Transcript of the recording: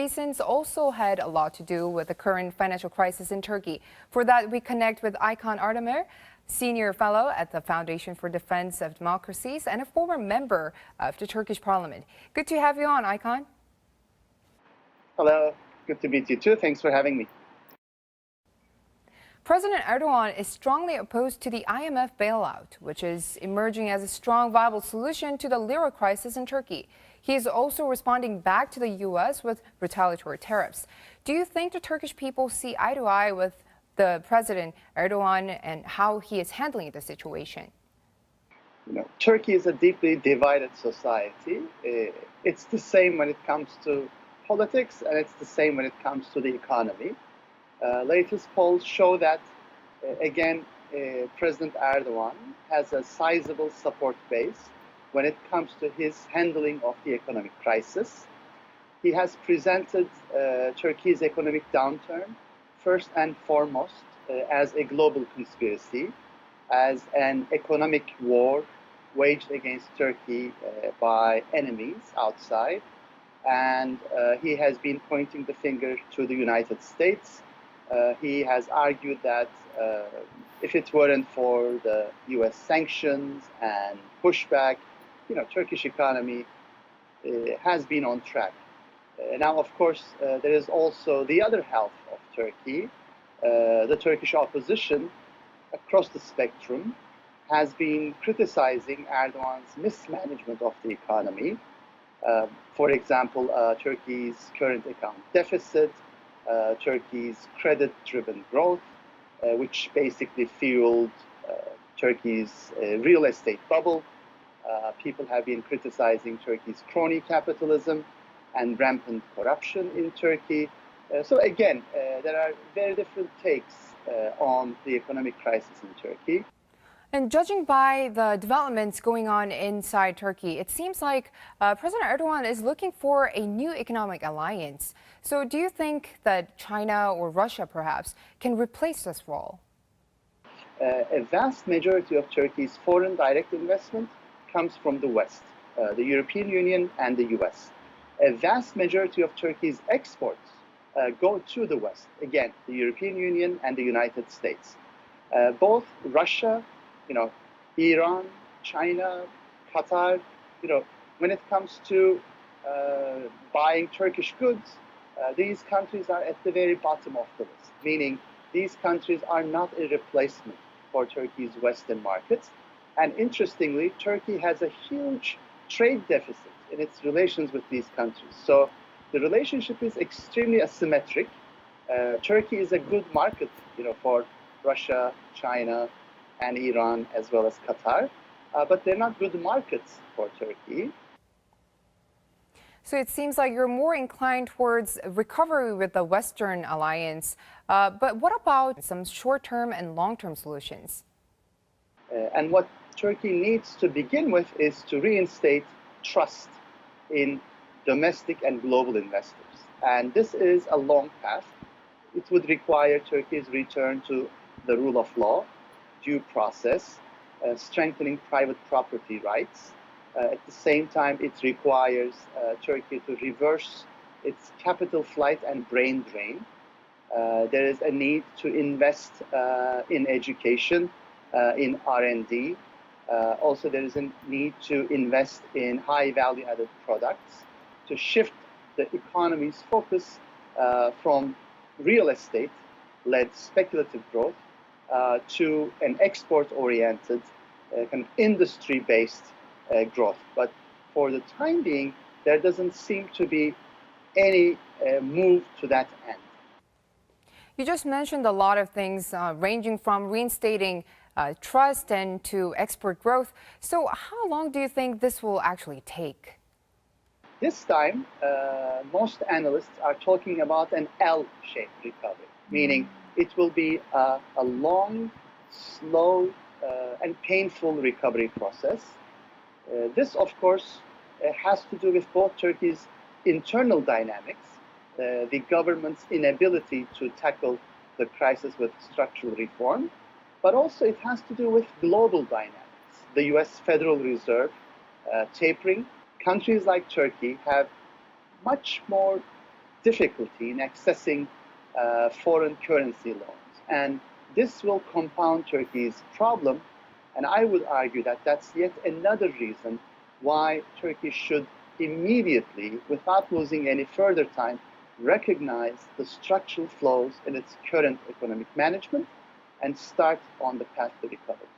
reasons also had a lot to do with the current financial crisis in Turkey. For that, we connect with Aykan Erdemir, Senior Fellow at the Foundation for Defense of Democracies and a former member of the Turkish Parliament. Good to have you on, Aykan. Hello, good to meet you too. Thanks for having me. President Erdogan is strongly opposed to the IMF bailout, which is emerging as a strong, viable solution to the lira crisis in Turkey. He is also responding back to the U.S. with retaliatory tariffs. Do you think the Turkish people see eye to eye with the President Erdogan and how he is handling the situation? Turkey is a deeply divided society. It's the same when it comes to politics, and it's the same when it comes to the economy. Latest polls show that, President Erdogan has a sizable support base when it comes to his handling of the economic crisis. He has presented Turkey's economic downturn first and foremost as a global conspiracy, as an economic war waged against Turkey by enemies outside. And he has been pointing the finger to the United States. He has argued that if it weren't for the U.S. sanctions and pushback, Turkish economy has been on track. Now, of course, there is also the other half of Turkey. The Turkish opposition across the spectrum has been criticizing Erdogan's mismanagement of the economy. For example, Turkey's current account deficit, Turkey's credit-driven growth, which basically fueled Turkey's real estate bubble. People have been criticizing Turkey's crony capitalism and rampant corruption in Turkey. There are very different takes on the economic crisis in Turkey. And judging by the developments going on inside Turkey, it seems like President Erdogan is looking for a new economic alliance. So do you think that China or Russia perhaps can replace this role? A vast majority of Turkey's foreign direct investment comes from the West, the European Union and the US. A vast majority of Turkey's exports go to the West, again, the European Union and the United States. Both Russia, Iran, China, Qatar, when it comes to buying Turkish goods, these countries are at the very bottom of the list, meaning these countries are not a replacement for Turkey's Western markets. And interestingly, Turkey has a huge trade deficit in its relations with these countries. So the relationship is extremely asymmetric. Turkey is a good market, for Russia, China, and Iran, as well as Qatar, but they're not good markets for Turkey. So it seems like you're more inclined towards recovery with the Western alliance. But what about some short-term and long-term solutions? And what Turkey needs to begin with is to reinstate trust in domestic and global investors. And this is a long path. It would require Turkey's return to the rule of law, due process, strengthening private property rights. At the same time, it requires Turkey to reverse its capital flight and brain drain. There is a need to invest in education, in R&D. Also, there is a need to invest in high value-added products to shift the economy's focus from real estate-led speculative growth to an export-oriented, kind of industry-based growth. But for the time being, there doesn't seem to be any move to that end. You just mentioned a lot of things ranging from reinstating trust and to export growth. So how long do you think this will actually take? This time, most analysts are talking about an L-shaped recovery, meaning it will be a long, slow, and painful recovery process. This, of course, has to do with both Turkey's internal dynamics, the government's inability to tackle the crisis with structural reform, but also it has to do with global dynamics. The US Federal Reserve tapering. Countries like Turkey have much more difficulty in accessing foreign currency loans. And this will compound Turkey's problem. And I would argue that that's yet another reason why Turkey should immediately, without losing any further time, recognize the structural flaws in its current economic management and start on the path to recovery.